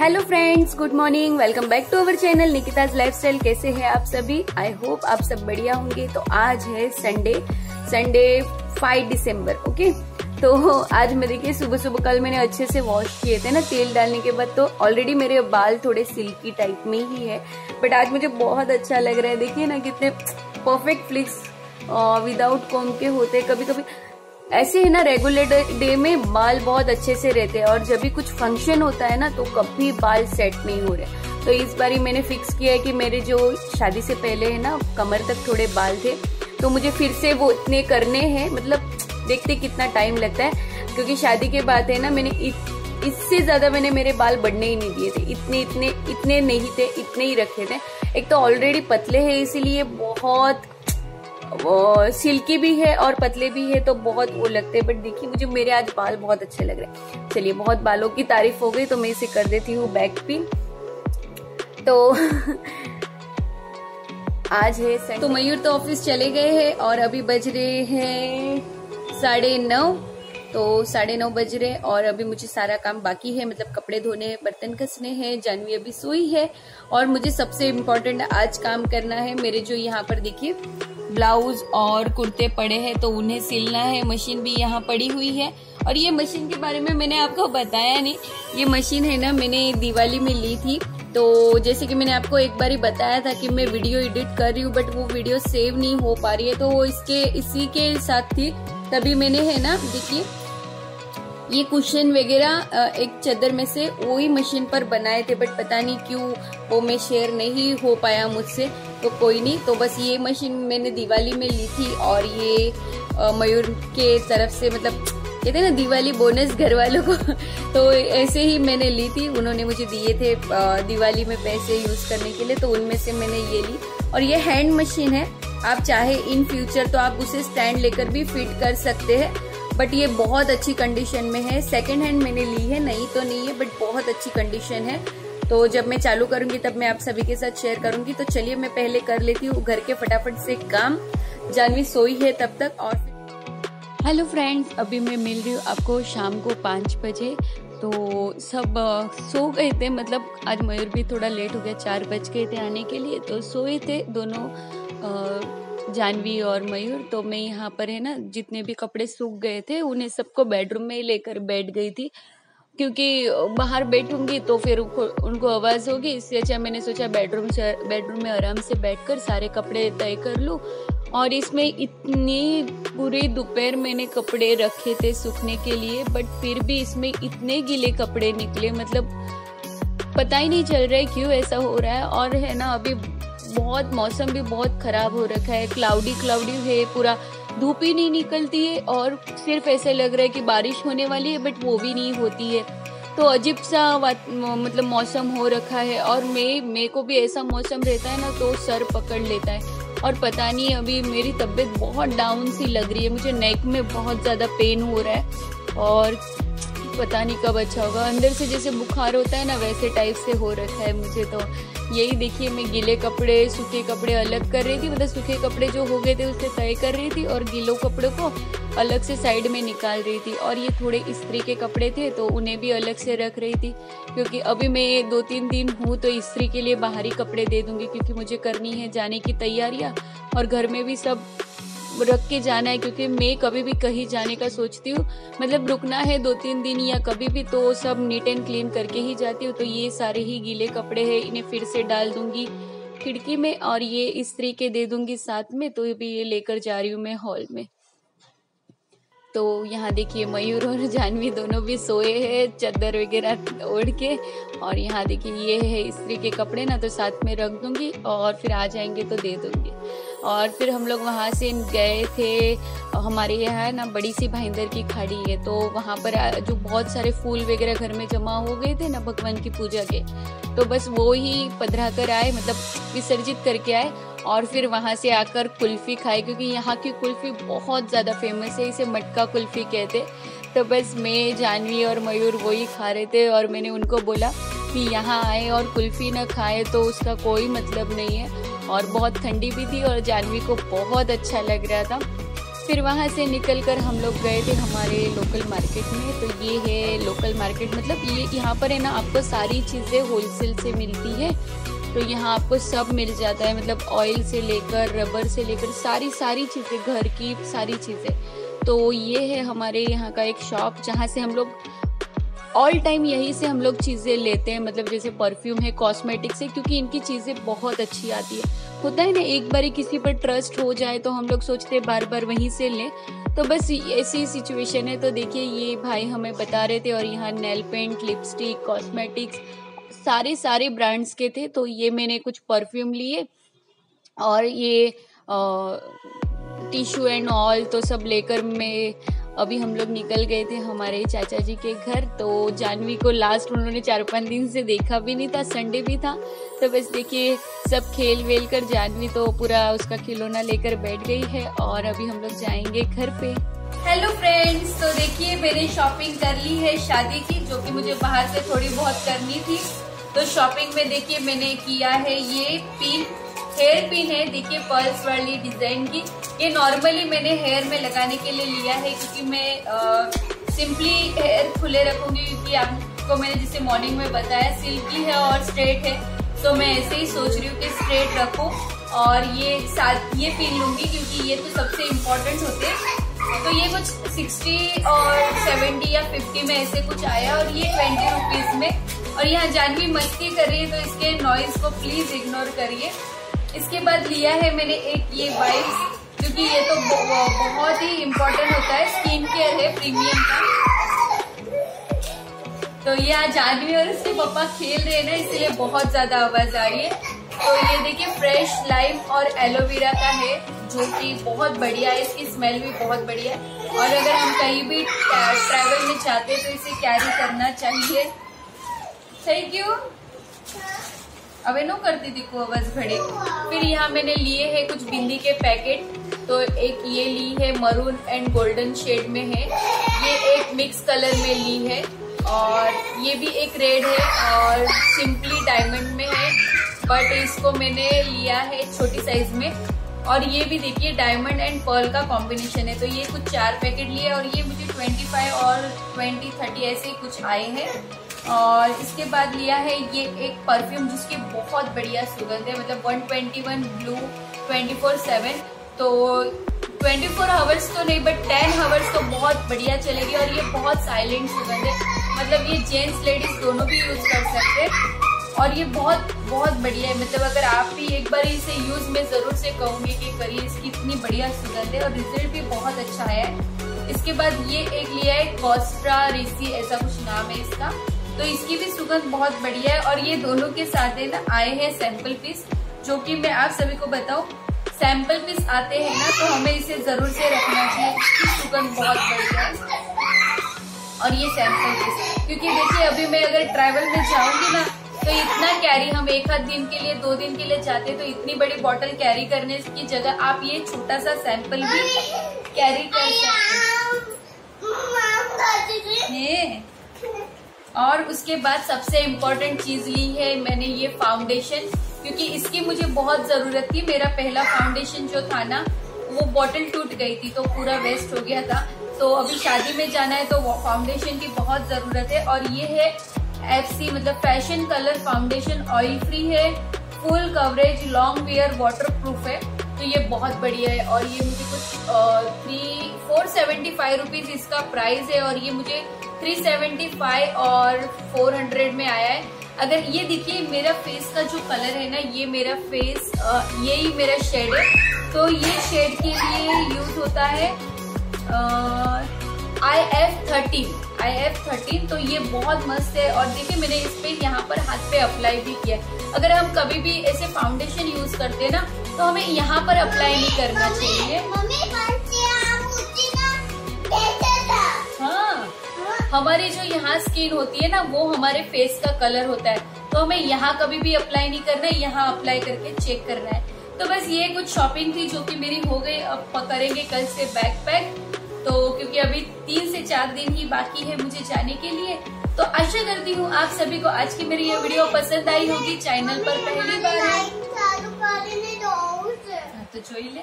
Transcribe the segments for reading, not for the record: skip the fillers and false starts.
Hello friends, good morning. Welcome back to our channel Nikita's lifestyle. कैसे हैं आप सभी? आई होप आप सब बढ़िया होंगे। तो आज है संडे 5 दिसंबर। ओके, तो आज मैं देखिए सुबह सुबह कल मैंने अच्छे से वॉश किए थे ना तेल डालने के बाद, तो ऑलरेडी मेरे बाल थोड़े सिल्की टाइप में ही है, बट आज मुझे बहुत अच्छा लग रहा है। देखिए ना कितने परफेक्ट फ्लिक्स विदाउट कॉम्ब के होते। कभी कभी ऐसे है ना, रेगुलर डे में बाल बहुत अच्छे से रहते हैं और जब भी कुछ फंक्शन होता है ना तो कभी बाल सेट नहीं हो रहे। तो इस बारी मैंने फिक्स किया है कि मेरे जो शादी से पहले है ना कमर तक थोड़े बाल थे, तो मुझे फिर से वो इतने करने हैं। मतलब देखते कितना टाइम लगता है, क्योंकि शादी के बाद है ना मैंने इससे ज्यादा मैंने मेरे बाल बढ़ने ही नहीं दिए थे। इतने नहीं थे, इतने ही रखे थे। एक तो ऑलरेडी पतले हैं, इसीलिए बहुत वो सिल्की भी है और पतले भी है, तो बहुत वो लगते हैं। बट देखिए मुझे मेरे आज बाल बहुत अच्छे लग रहे हैं। चलिए, बहुत बालों की तारीफ हो गई तो मैं इसे कर देती हूँ बैक पिन। तो आज है संडे। तो मयूर तो ऑफिस चले गए हैं और अभी बज रहे हैं 9:30। तो 9:30 बज रहे और अभी मुझे सारा काम बाकी है। मतलब कपड़े धोने हैं, बर्तन घसने हैं, जानवी अभी सोई है और मुझे सबसे इम्पोर्टेंट आज काम करना है। मेरे जो यहाँ पर देखिए ब्लाउज और कुर्ते पड़े हैं तो उन्हें सिलना है। मशीन भी यहाँ पड़ी हुई है और ये मशीन के बारे में मैंने आपको बताया नहीं। ये मशीन है ना मैंने दिवाली में ली थी। तो जैसे कि मैंने आपको एक बार ही बताया था कि मैं वीडियो एडिट कर रही हूँ, बट वो वीडियो सेव नहीं हो पा रही है, तो वो इसी के साथ थी। तभी मैंने है ना देखिए ये कुशन वगैरह एक चादर में से वही मशीन पर बनाए थे, बट पता नहीं क्यों वो मैं शेयर नहीं हो पाया मुझसे। तो कोई नहीं, तो बस ये मशीन मैंने दिवाली में ली थी और ये मयूर के तरफ से, मतलब कहते हैं ना दिवाली बोनस घर वालों को, तो ऐसे ही मैंने ली थी। उन्होंने मुझे दिए थे दिवाली में पैसे यूज करने के लिए, तो उनमें से मैंने ये ली। और ये हैंड मशीन है, आप चाहे इन फ्यूचर तो आप उसे स्टैंड लेकर भी फिट कर सकते हैं, बट ये बहुत अच्छी कंडीशन में है। सेकेंड हैंड मैंने ली है, नई तो नहीं है बट बहुत अच्छी कंडीशन है। तो जब मैं चालू करूंगी तब मैं आप सभी के साथ शेयर करूंगी। तो चलिए मैं पहले कर लेती हूँ घर के फटाफट से काम। जानवी सोई है तब तक। और हेलो फ्रेंड्स, अभी मैं मिल रही हूँ आपको शाम को 5 बजे। तो सब सो गए थे, मतलब आज मयूर भी थोड़ा लेट हो गया, 4 बज गए थे आने के लिए, तो सोए थे दोनों जानवी और मयूर। तो मैं यहाँ पर है ना जितने भी कपड़े सूख गए थे उन्हें सबको बेडरूम में लेकर बैठ गई थी, क्योंकि बाहर बैठूंगी तो फिर उनको आवाज होगी। इससे अच्छा मैंने सोचा बेडरूम में आराम से बैठकर सारे कपड़े तय कर लूं। और इसमें इतनी पूरी दोपहर मैंने कपड़े रखे थे सूखने के लिए, बट फिर भी इसमें इतने गीले कपड़े निकले, मतलब पता ही नहीं चल रहा है क्यों ऐसा हो रहा है। और है ना अभी बहुत मौसम भी बहुत खराब हो रखा है, क्लाउडी है पूरा, धूप ही नहीं निकलती है और सिर्फ ऐसे लग रहा है कि बारिश होने वाली है, बट वो भी नहीं होती है। तो अजीब सा मतलब मौसम हो रखा है। और मेरे को भी ऐसा मौसम रहता है ना तो सर पकड़ लेता है। और पता नहीं अभी मेरी तबीयत बहुत डाउन सी लग रही है, मुझे नेक में बहुत ज्यादा पेन हो रहा है और पता नहीं कब अच्छा होगा। अंदर से जैसे बुखार होता है ना वैसे टाइप से हो रखा है मुझे। तो यही देखिए मैं गीले कपड़े सूखे कपड़े अलग कर रही थी, मतलब सूखे कपड़े जो हो गए थे उसे तय कर रही थी और गीलों कपड़ों को अलग से साइड में निकाल रही थी। और ये थोड़े इस्त्री के कपड़े थे तो उन्हें भी अलग से रख रही थी, क्योंकि अभी मैं 2-3 दिन हूँ तो इस्त्री के लिए बाहरी कपड़े दे दूंगी, क्योंकि मुझे करनी है जाने की तैयारियां और घर में भी सब रख के जाना है। क्योंकि मैं कभी भी कहीं जाने का सोचती हूँ, मतलब रुकना है 2-3 दिन या कभी भी, तो सब नीट एंड क्लीन करके ही जाती हूँ। तो ये सारे ही गीले कपड़े हैं, इन्हें फिर से डाल दूंगी खिड़की में और ये इस्त्री के दे दूंगी साथ में। तो भी ये लेकर जा रही हूँ मैं हॉल में। तो यहाँ देखिए मयूर और जानवी दोनों भी सोए हैं चादर वगैरह ओढ़ के। और यहाँ देखिए ये है इस्त्री के कपड़े ना, तो साथ में रख दूंगी और फिर आ जाएंगे तो दे दूंगी। और फिर हम लोग वहाँ से गए थे, हमारे यहाँ ना बड़ी सी भाईंदर की खाड़ी है, तो वहाँ पर जो बहुत सारे फूल वगैरह घर में जमा हो गए थे ना भगवान की पूजा के, तो बस वो ही पधरा कर आए, मतलब विसर्जित करके आए। और फिर वहाँ से आकर कुल्फी खाई, क्योंकि यहाँ की कुल्फी बहुत ज़्यादा फेमस है, इसे मटका कुल्फी कहते। तो बस मैं जानवी और मयूर वही खा रहे थे और मैंने उनको बोला कि यहाँ आए और कुल्फी ना खाए तो उसका कोई मतलब नहीं है। और बहुत ठंडी भी थी और जानवी को बहुत अच्छा लग रहा था। फिर वहाँ से निकलकर हम लोग गए थे हमारे लोकल मार्केट में। तो ये है लोकल मार्केट, मतलब ये यहाँ पर है ना आपको सारी चीज़ें होलसेल से मिलती है। तो यहाँ आपको सब मिल जाता है, मतलब ऑयल से लेकर रबर से लेकर सारी चीज़ें, घर की सारी चीज़ें। तो ये है हमारे यहाँ का एक शॉप जहाँ से हम लोग ऑल टाइम यहीं से हम लोग चीज़ें लेते हैं, मतलब जैसे परफ्यूम है, कॉस्मेटिक्स है, क्योंकि इनकी चीज़ें बहुत अच्छी आती है। होता है ना एक बार किसी पर ट्रस्ट हो जाए तो हम लोग सोचते हैं बार बार वहीं से लें, तो बस ऐसी सिचुएशन है। तो देखिए ये भाई हमें बता रहे थे, और यहाँ नेल पेंट, लिपस्टिक, कॉस्मेटिक्स सारे ब्रांड्स के थे। तो ये मैंने कुछ परफ्यूम लिए, और ये टिश्यू एंड ऑल तो सब लेकर मैं अभी हम लोग निकल गए थे हमारे चाचा जी के घर। तो जानवी को लास्ट उन्होंने 4-5 दिन से देखा भी नहीं था, संडे भी था। तो बस देखिए सब खेल वेल कर जानवी तो पूरा उसका खिलौना लेकर बैठ गई है, और अभी हम लोग जाएंगे घर पे। हेलो फ्रेंड्स, तो देखिए मैंने शॉपिंग कर ली है शादी की, जो कि मुझे बाहर से थोड़ी बहुत करनी थी। तो शॉपिंग में देखिए मैंने किया है ये पिन, हेयर पिन है, देखिए पर्ल्स वाली डिजाइन की। ये नॉर्मली मैंने हेयर में लगाने के लिए लिया है, क्योंकि मैं सिंपली हेयर खुले रखूंगी, क्योंकि आपको मैंने जैसे मॉर्निंग में बताया सिल्की है और स्ट्रेट है, तो मैं ऐसे ही सोच रही हूँ कि स्ट्रेट रखूँ और ये साथ ये पिन लूंगी, क्योंकि ये तो सबसे इम्पोर्टेंट होते हैं। तो ये कुछ 60 और 70 या 50 में ऐसे कुछ आया, और ये 20 रुपीज में। और यहाँ जानवी मस्ती कर रही है, तो इसके नॉइज को प्लीज इग्नोर करिए। इसके बाद लिया है मैंने एक ये वाइप्स, क्योंकि ये तो बहुत ही इम्पोर्टेंट होता है, स्किन केयर है प्रीमियम का। तो यहाँ जानवी और उसके पापा खेल रहे हैं ना, इसलिए बहुत ज्यादा आवाज आ रही है। तो ये देखिए फ्रेश लाइम और एलोवेरा का है, जो कि बहुत बढ़िया है, इसकी स्मेल भी बहुत बढ़िया है। और अगर हम कहीं भी ट्रैवल में चाहते हैं तो इसे कैरी करना चाहिए। Thank you. अबे नो करती थी को आवाज घड़े। फिर यहाँ मैंने लिए हैं कुछ बिंदी के पैकेट। तो एक ये ली है मरून एंड गोल्डन शेड में है, ये एक मिक्स कलर में ली है, और ये भी एक रेड है और सिंपली डायमंड में है, बट इसको मैंने लिया है छोटी साइज में। और ये भी देखिए डायमंड एंड पर्ल का कॉम्बिनेशन है। तो ये कुछ 4 पैकेट लिए, और ये मुझे 25 और 20-30 ऐसे कुछ आए हैं। और इसके बाद लिया है ये एक परफ्यूम, जिसकी बहुत बढ़िया सुगंध है, मतलब 121 ब्लू 24/7। तो 24 आवर्स तो नहीं, बट 10 आवर्स तो बहुत बढ़िया चलेगी। और ये बहुत साइलेंट सुगंध है, मतलब ये जेंट्स लेडीज दोनों भी यूज कर सकते हैं। और ये बहुत बढ़िया है, मतलब अगर आप भी एक बार इसे यूज में जरूर से कहूंगी कि करिए, इसकी इतनी बढ़िया सुगंध है और रिजल्ट भी बहुत अच्छा आया है। इसके बाद ये एक लिया है कॉस्ट्रा रिसी, ऐसा कुछ नाम है इसका। तो इसकी भी सुगंध बहुत बढ़िया है। और ये दोनों के साथ है ना आए हैं सैंपल पीस, जो कि मैं आप सभी को बताऊं, सैंपल पीस आते हैं ना तो हमें इसे जरूर से रखना चाहिए, इसकी सुगंध बहुत बढ़िया है। और ये सैंपल पीस, क्योंकि देखिए अभी मैं अगर ट्रैवल में जाऊंगी ना, तो इतना कैरी, हम 1 दिन के लिए 2 दिन के लिए जाते, तो इतनी बड़ी बॉटल कैरी करने की जगह आप ये छोटा सा सैंपल भी कैरी कर सकते हैं। और उसके बाद सबसे इम्पोर्टेंट चीज ली है मैंने ये फाउंडेशन, क्योंकि इसकी मुझे बहुत जरूरत थी। मेरा पहला फाउंडेशन जो था ना, वो बॉटल टूट गई थी, तो पूरा वेस्ट हो गया था। तो अभी शादी में जाना है, तो फाउंडेशन की बहुत जरूरत है। और ये है FC, मतलब fashion colour foundation, oil free है, full coverage, long wear, waterproof है। तो ये बहुत बढ़िया है। और ये मुझे कुछ 475 रुपीज इसका प्राइस है, और ये मुझे 375 और 400 में आया है। अगर ये देखिए मेरा फेस का जो कलर है ना, ये मेरा फेस यही मेरा शेड है। तो ये शेड के लिए यूज होता है IF13। तो ये बहुत मस्त है। और देखिए मैंने इस पे यहाँ पर हाथ पे अप्लाई भी किया। अगर हम कभी भी ऐसे फाउंडेशन यूज करते हैं ना, तो हमें यहाँ पर अप्लाई नहीं करना चाहिए। हाँ, हमारी जो यहाँ स्किन होती है ना, वो हमारे फेस का कलर होता है, तो हमें यहाँ कभी भी अप्लाई नहीं करना है, यहाँ अप्लाई करके चेक करना है। तो बस ये कुछ शॉपिंग थी जो कि मेरी हो गई। अब करेंगे कल से बैग पैक, तो क्योंकि अभी 3 से 4 दिन ही बाकी है मुझे जाने के लिए। तो आशा करती हूँ आप सभी को आज की मेरी ये वीडियो पसंद आई होगी। चैनल पर पहली बार है तो जोई ले।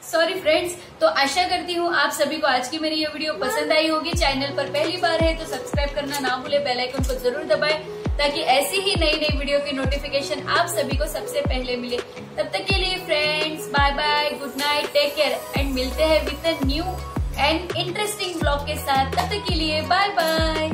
Sorry friends. तो आशा करती हूँ आप सभी को आज की मेरी ये वीडियो पसंद आई होगी। चैनल पर पहली बार है तो सब्सक्राइब करना ना भूले, बेल आइकन को जरूर दबाएं ताकि ऐसी ही नई नई वीडियो की नोटिफिकेशन आप सभी को सबसे पहले मिले। तब तक के लिए friends bye bye, good night, take care and मिलते हैं with a new and interesting blog के साथ। तब तक के लिए बाय बाय।